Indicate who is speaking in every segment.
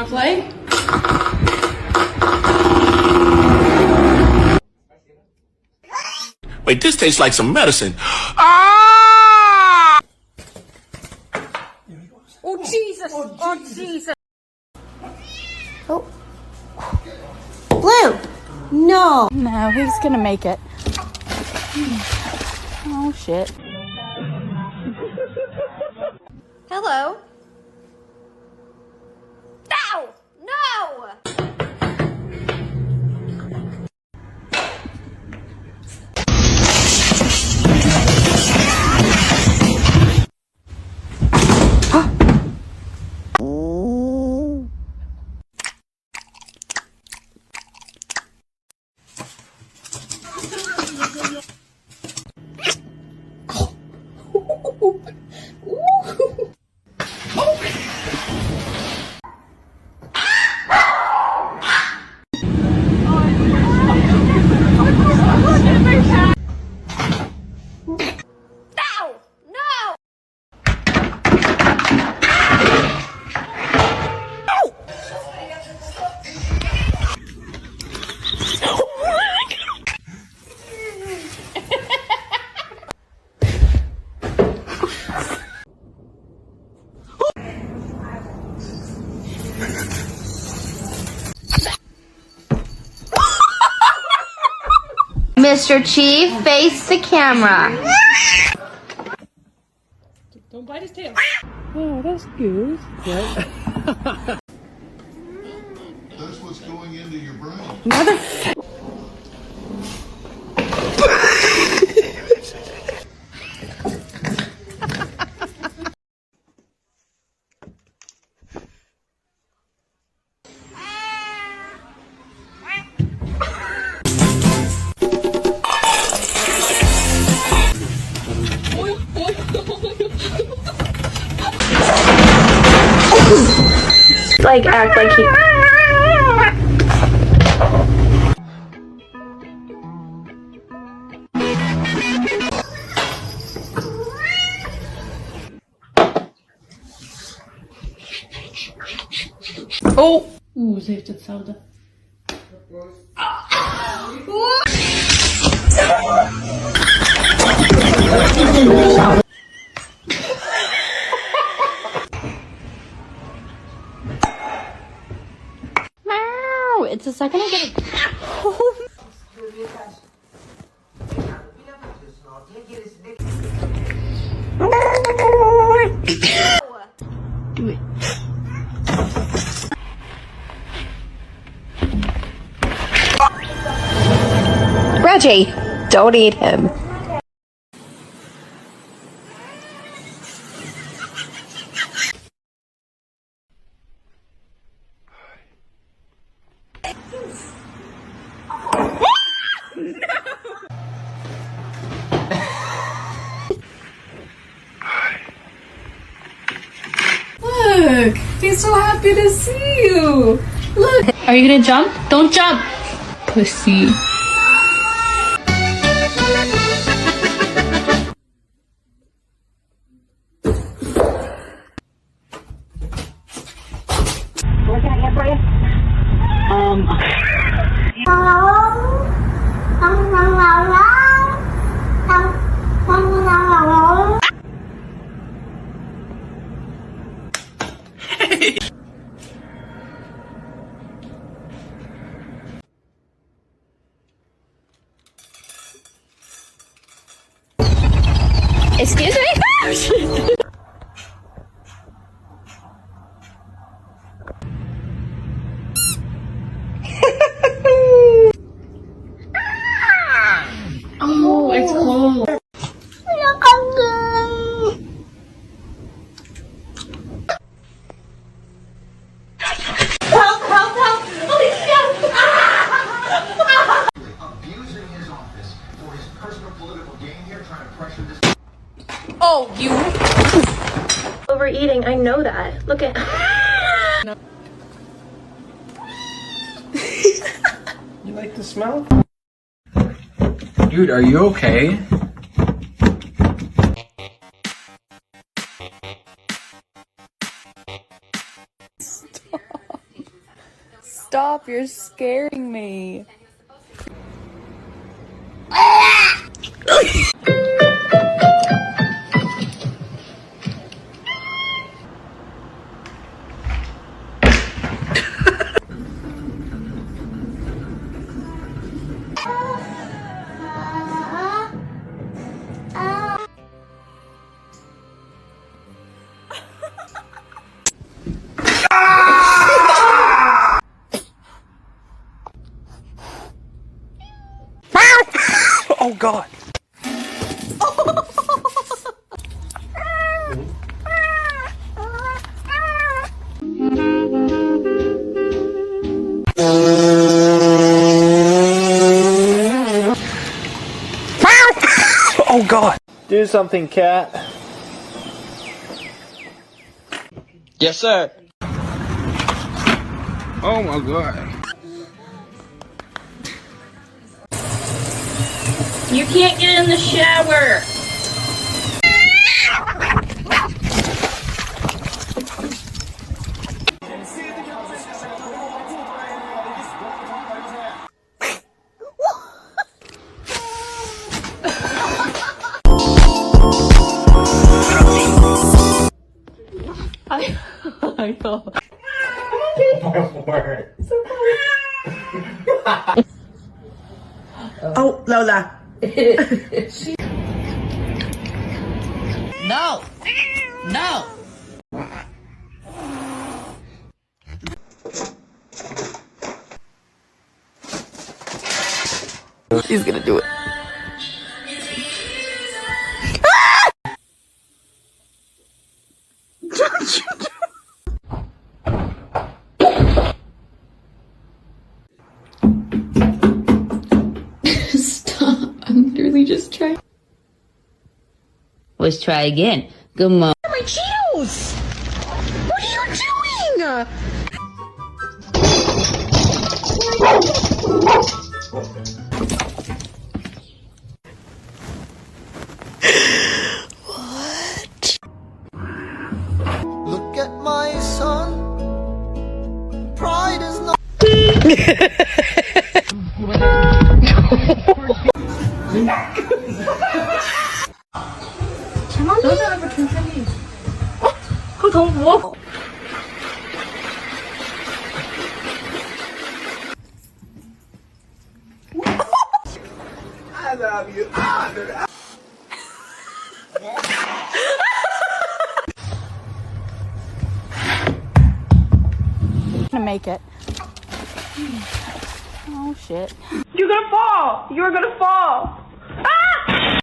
Speaker 1: wanna play?
Speaker 2: Wait, this tastes like some medicine. Ah!
Speaker 1: Oh, Jesus! Oh, Jesus!
Speaker 3: Oh. Blue! No!
Speaker 4: No, he's gonna make it. Oh, shit.
Speaker 3: Hello? Ow! No! Mr. Chief, face the camera.
Speaker 1: Don't bite his tail.
Speaker 4: Oh, that's good.
Speaker 5: That's what's going into your brain.
Speaker 4: Mother.
Speaker 3: Like, act like he...
Speaker 1: Oh! Oeh, ze heeft hetzelfde.
Speaker 4: Meow! It's the second I get it. Do it.
Speaker 3: Reggie, don't eat him.
Speaker 1: Look! He's so happy to see you! Look!
Speaker 4: Are you gonna jump? Don't jump! Pussy.
Speaker 6: What can I get for you?
Speaker 3: Excuse me?
Speaker 1: Oh, it's cold.
Speaker 5: Abusing his office for his personal political gain here, trying to pressure this.
Speaker 1: Oh, you.
Speaker 3: Overeating, I know that. Look at...
Speaker 7: You like the smell?
Speaker 8: Dude, are you okay?
Speaker 4: Stop.
Speaker 1: stop. You're scaring me.
Speaker 7: Oh God. Oh God. Do something, cat.
Speaker 8: Yes, sir. Oh my God.
Speaker 4: You can't get in the shower. I know.
Speaker 2: Oh, Lola.
Speaker 4: No. No.
Speaker 2: He's gonna do it.
Speaker 4: Stop. I'm literally just trying. Let's try again. Good morning.
Speaker 2: My Cheetos! What are you doing?
Speaker 9: Look at my son. Pride is not.
Speaker 1: Gonna make it. Oh shit.
Speaker 2: You're gonna fall! You're gonna fall! Ah!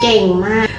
Speaker 3: เก่งมาก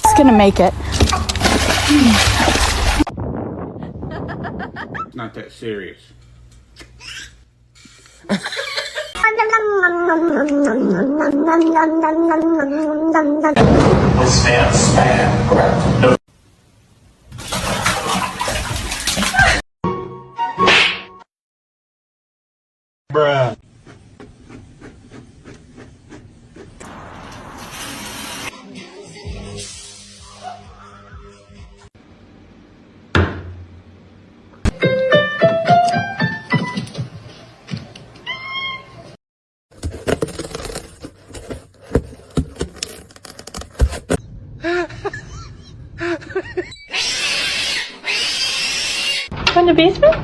Speaker 1: It's gonna make it.
Speaker 8: Not that serious.
Speaker 7: Bruh.
Speaker 2: From the basement?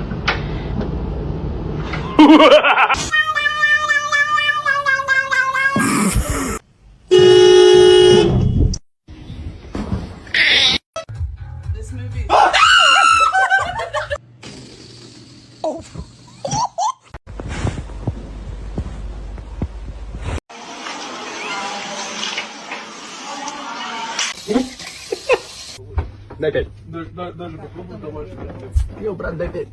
Speaker 7: Дайте. Даже попробуй домашний. Йо, брат, дайте.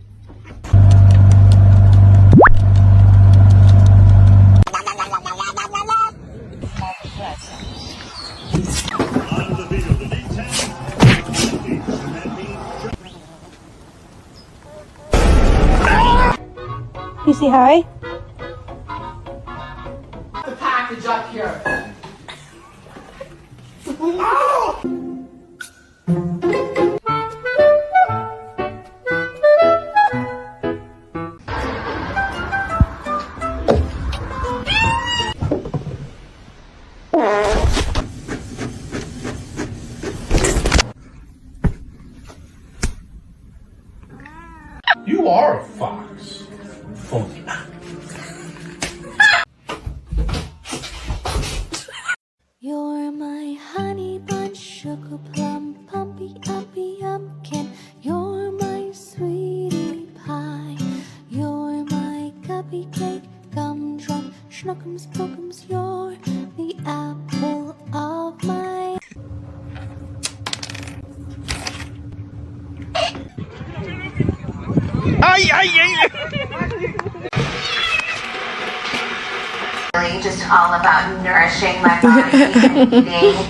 Speaker 6: You say hi?
Speaker 1: The package up here.
Speaker 5: You are a fox. Phony.
Speaker 10: You're my honey bun, sugar plum, pumpy uppy pumpkin. You're my sweetie pie. You're my cupcake, gumdrop, schnookums, pookums. You're the apple of my.
Speaker 8: Ay, ay, ay!
Speaker 3: Really just all about nourishing my body and eating.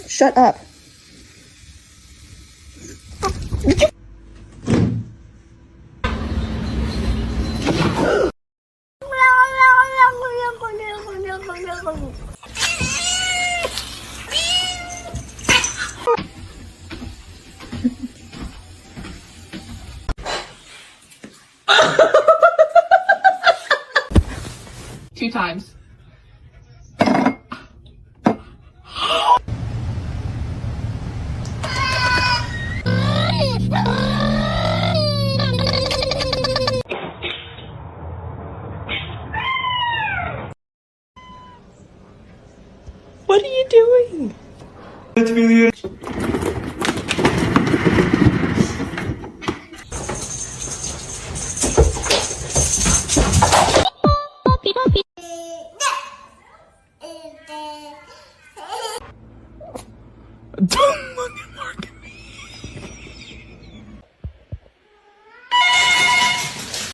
Speaker 6: Shut up.
Speaker 1: Two times.
Speaker 2: What are you doing?